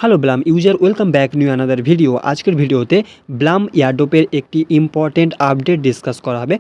Hello Blum user, welcome back new another video. আজকের ভিডিওতে Blum এয়ারড্রপের একটি ইম্পর্টেন্ট আপডেট ডিসকাস করা হবে।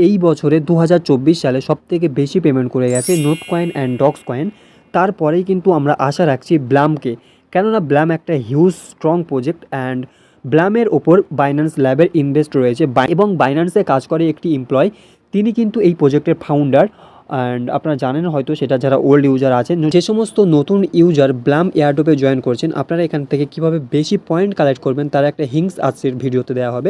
এই বছরে 2024 সালে সবথেকে বেশি পেমেন্ট করে গেছে Notcoin and dogs coin. তারপরেই কিন্তু আমরা আশা রাখছি ব্লামকে, কেননা ব্লাম একটা হিউজ স্ট্রং প্রজেক্ট অ্যান্ড ব্লামের ওপর বাইন্যান্স ল্যাবের ইনভেস্ট রয়েছে এবং বাইন্যান্সে কাজ করে একটি এমপ্লয়, তিনি কিন্তু এই প্রজেক্টের ফাউন্ডার। অ্যান্ড আপনারা জানেন হয়তো সেটা, যারা ওল্ড ইউজার আছেন, যে সমস্ত নতুন ইউজার ব্লাম এয়ারড্রপে জয়েন করছেন, আপনারা এখান থেকে কীভাবে বেশি পয়েন্ট কালেক্ট করবেন তার একটা হিংস আজকের ভিডিওতে দেওয়া হবে।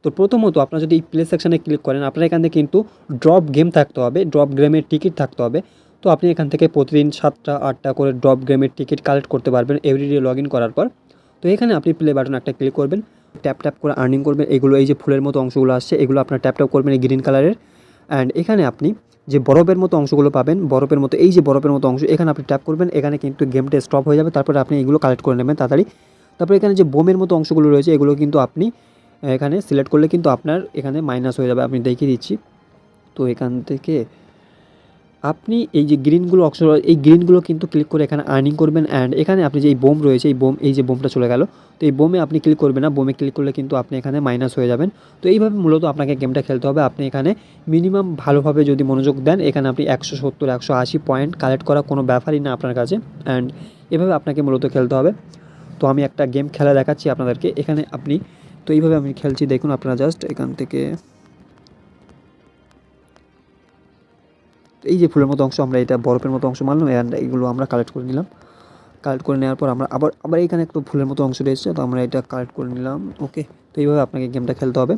তো প্রথমত আপনারা যদি এই প্লে সেকশানে ক্লিক করেন, আপনারা এখান থেকে কিন্তু ড্রপ গেম থাকতে হবে, ড্রপ গেমের টিকিট থাকতে হবে। তো আপনি এখান থেকে প্রতিদিন 7টা 8টা করে ড্রপ গেমের টিকিট কালেক্ট করতে পারবেন এভরিডে লগ ইন করার পর। তো এখানে আপনি প্লে বাটন একটা ক্লিক করবেন, ট্যাপ ট্যাপ করে আর্নিং করবেন। এগুলো এই যে ফুলের মতো অংশগুলো আসছে, এগুলো আপনার ট্যাপ ট্যাপ করবেন এই গ্রিন কালারের। অ্যান্ড এখানে আপনি যে বরফের মতো অংশগুলো পাবেন, বরফের মতো এই যে বরফের মতো অংশ, এখানে আপনি ট্যাপ করবেন, এখানে কিন্তু গেমটা স্টপ হয়ে যাবে। তারপরে আপনি এগুলো কালেক্ট করে নেবেন তাড়াতাড়ি। তারপরে এখানে যে বোমের মতো অংশগুলো রয়েছে, এগুলো কিন্তু আপনি এখানে সিলেক্ট করলে কিন্তু আপনার এখানে মাইনাস হয়ে যাবে। আপনি দেখিয়ে দিচ্ছি। তো এখান থেকে আপনি এই যে গ্রিনগুলো অংশ, এই গ্রিনগুলো কিন্তু ক্লিক করে এখানে আর্নিং করবেন। অ্যান্ড এখানে আপনি যে এই বোম রয়েছে, এই যে বোমটা চলে গেল, তো এই বোমে আপনি ক্লিক করবেন না, বোমে ক্লিক করলে কিন্তু আপনি এখানে মাইনাস হয়ে যাবেন। তো এইভাবে মূলত আপনাকে গেমটা খেলতে হবে। আপনি এখানে মিনিমাম ভালোভাবে যদি মনোযোগ দেন, এখানে আপনি 170 180 পয়েন্ট কালেক্ট করা কোনো ব্যাপারই না আপনার কাছে। অ্যান্ড এভাবে আপনাকে মূলত খেলতে হবে। তো আমি একটা গেম খেলা দেখাচ্ছি আপনাদেরকে। এখানে আপনি, তো এইভাবে আমি খেলছি, দেখুন আপনারা জাস্ট এখান থেকে এই যে ফুলের মতো অংশ, আমরা এটা বরফের মতো অংশ মানলাম অ্যান্ড এইগুলো আমরা কালেক্ট করে নিলাম। কালেক্ট করে নেওয়ার পর আমরা আবার এখানে একটু ফুলের মতো অংশ রয়েছে, তো আমরা এটা কালেক্ট করে নিলাম। ওকে, তো এইভাবে আপনাকে গেমটা খেলতে হবে।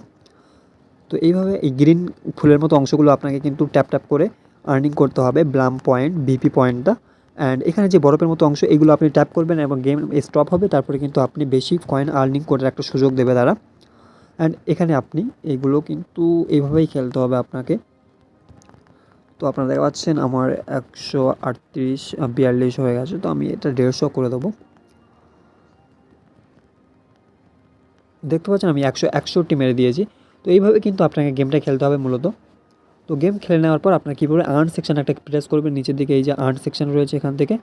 তো এইভাবে এই গ্রিন ফুলের মতো অংশগুলো আপনাকে কিন্তু ট্যাপ ট্যাপ করে আর্নিং করতে হবে ব্লাম পয়েন্ট, বিপি পয়েন্টটা। অ্যান্ড এখানে যে বরফের মতো অংশ, এগুলো আপনি ট্যাপ করবেন এবং গেম স্টপ হবে। তারপরে কিন্তু আপনি বেশি কয়েন আর্নিং করার একটা সুযোগ দেবে তারা। অ্যান্ড এখানে আপনি এইগুলো কিন্তু এইভাবেই খেলতে হবে আপনাকে। তো আপনারা দেখা পাচ্ছেন আমার 138 42 হয়ে গেছে। তো আমি এটা 150 করে দেবো। দেখতে পাচ্ছেন আমি 161 মেরে দিয়েছি। তো এইভাবে কিন্তু আপনাকে গেমটা খেলতে হবে মূলত। তো গেম খেলে নেওয়ার পর আপনার কীভাবে আর্ন সেকশন একটা প্রেস করবেন, নিচের দিকে এই যে আর্ন সেকশন রয়েছে, এখান থেকে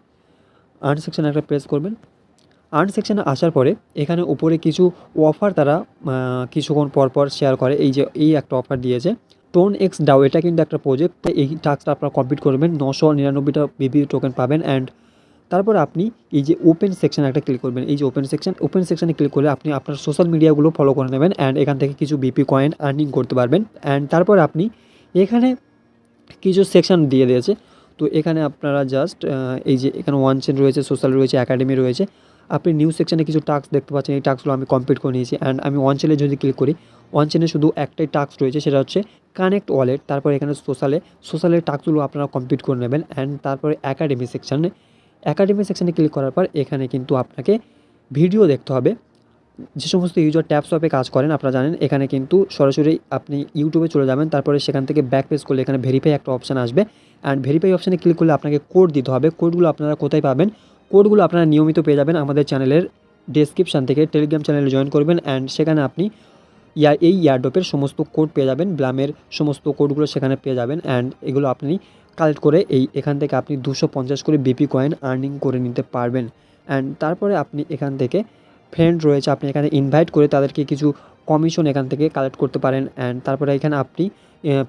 আর্ন সেকশন একটা প্রেস করবেন। আর্ন সেকশানে আসার পরে এখানে উপরে কিছু অফার তারা কিছুক্ষণ পর শেয়ার করে। এই যে এই একটা অফার দিয়েছে টোন এক্স ডাও, এটা কিন্তু একটা প্রজেক্ট। এই টাস্কটা আপনারা কমপ্লিট করবেন, 999টা বিবি টোকেন পাবেন। অ্যান্ড তারপর আপনি এই যে ওপেন সেকশানে একটা ক্লিক করবেন। এই যে ওপেন সেকশানে ক্লিক করলে আপনি আপনার সোশ্যাল মিডিয়াগুলো ফলো করে নেবেন অ্যান্ড এখান থেকে কিছু বিপি কয়েন আর্নিং করতে পারবেন। অ্যান্ড তারপর আপনি এখানে কিছু সেকশান দিয়ে দিয়েছে। তো এখানে আপনারা জাস্ট এই যে এখানে ওয়ান চেন রয়েছে, সোশ্যাল রয়েছে, একাডেমি রয়েছে। আপনি নিউজ সেকশানে কিছু টাস্ক দেখতে পাচ্ছেন, এই টাস্কগুলো আমি কমপ্লিট করে নিয়েছি। অ্যান্ড আমি ওয়ান চেনে যদি ক্লিক করি, ওয়ান চেনে শুধু একটাই টাস্ক রয়েছে, সেটা হচ্ছে কানেক্ট ওয়ালেট। তারপর এখানে সোশ্যালের টাস্কগুলো আপনারা কমপ্লিট করে নেবেন। অ্যান্ড তারপরে একাডেমি সেকশানে ক্লিক করার পর এখানে কিন্তু আপনাকে ভিডিও দেখতে হবে। যে সমস্ত ইউজার ট্যাপসপে কাজ করেন, আপনারা জানেন এখানে কিন্তু সরাসরি আপনি ইউটিউবে চলে যাবেন। তারপরে সেখান থেকে ব্যাক পেজ করলে এখানে ভেরিফাই একটা অপশান আসবে। অ্যান্ড ভেরিফাই অপশানে ক্লিক করলে আপনাকে কোড দিতে হবে। কোডগুলো আপনারা কোথায় পাবেন? কোডগুলো আপনারা নিয়মিত পেয়ে যাবেন আমাদের চ্যানেলের ডেসক্রিপশান থেকে। টেলিগ্রাম চ্যানেলে জয়েন করবেন অ্যান্ড সেখানে আপনি এই এয়ারড্রপের সমস্ত কোড পেয়ে যাবেন, ব্লামের সমস্ত কোডগুলো সেখানে পেয়ে যাবেন। অ্যান্ড এগুলো আপনি কালেক্ট করে এখান থেকে আপনি 250 করে বিপি কয়েন আর্নিং করে নিতে পারবেন। অ্যান্ড তারপরে আপনি এখান থেকে ফ্রেন্ড রয়েছে, আপনি এখানে ইনভাইট করে তাদেরকে কিছু কমিশন এখান থেকে কালেক্ট করতে পারেন। অ্যান্ড তারপরে এখানে আপনি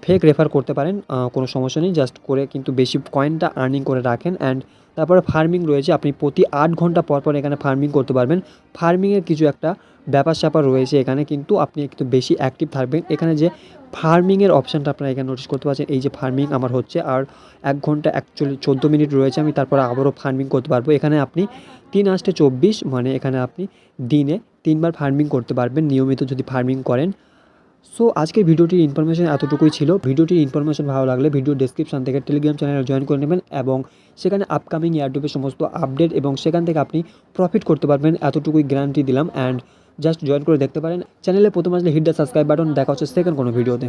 ফেক রেফার করতে পারেন, কোনো সমস্যা নেই, জাস্ট করে কিন্তু বেশি কয়েনটা আর্নিং করে রাখেন। অ্যান্ড তারপরে ফার্মিং রয়েছে, আপনি প্রতি 8 ঘন্টা পর এখানে ফার্মিং করতে পারবেন। ফার্মিংয়ের কিছু একটা ব্যাপার স্যাপার রয়েছে এখানে, কিন্তু আপনি একটু বেশি অ্যাক্টিভ থাকবেন। এখানে যে ফার্মিংয়ের অপশানটা আপনারা এখানে নোটিস করতে পারছেন, এই যে ফার্মিং আমার হচ্ছে, আর 1 ঘন্টা 14 মিনিট রয়েছে, আমি তারপরে আবারও ফার্মিং করতে পারবো। এখানে আপনি 3 8 24, মানে এখানে আপনি দিনে 3বার ফার্মিং করতে পারবেন নিয়মিত যদি ফার্মিং করেন। সো আজকের ভিডিওটির ইনফরমেশন এতটুকুই ছিল। ভিডিওটির ইনফরমেশন ভালো লাগলে ভিডিও ডেসক্রিপশন থেকে টেলিগ্রাম চ্যানেলে জয়েন করে নেবেন এবং সেখানে আপকামিং এয়ারড্রপের সমস্ত আপডেট এবং সেখান থেকে আপনি প্রফিট করতে পারবেন, এতটুকুই গ্যারান্টি দিলাম। অ্যান্ড জাস্ট জয়েন করে দেখতে পারেন। চ্যানেলে প্রথম আসলে হিট দ্য সাবস্ক্রাইব বাটন। দেখা হচ্ছে সেকেন্ড কোনো ভিডিওতে।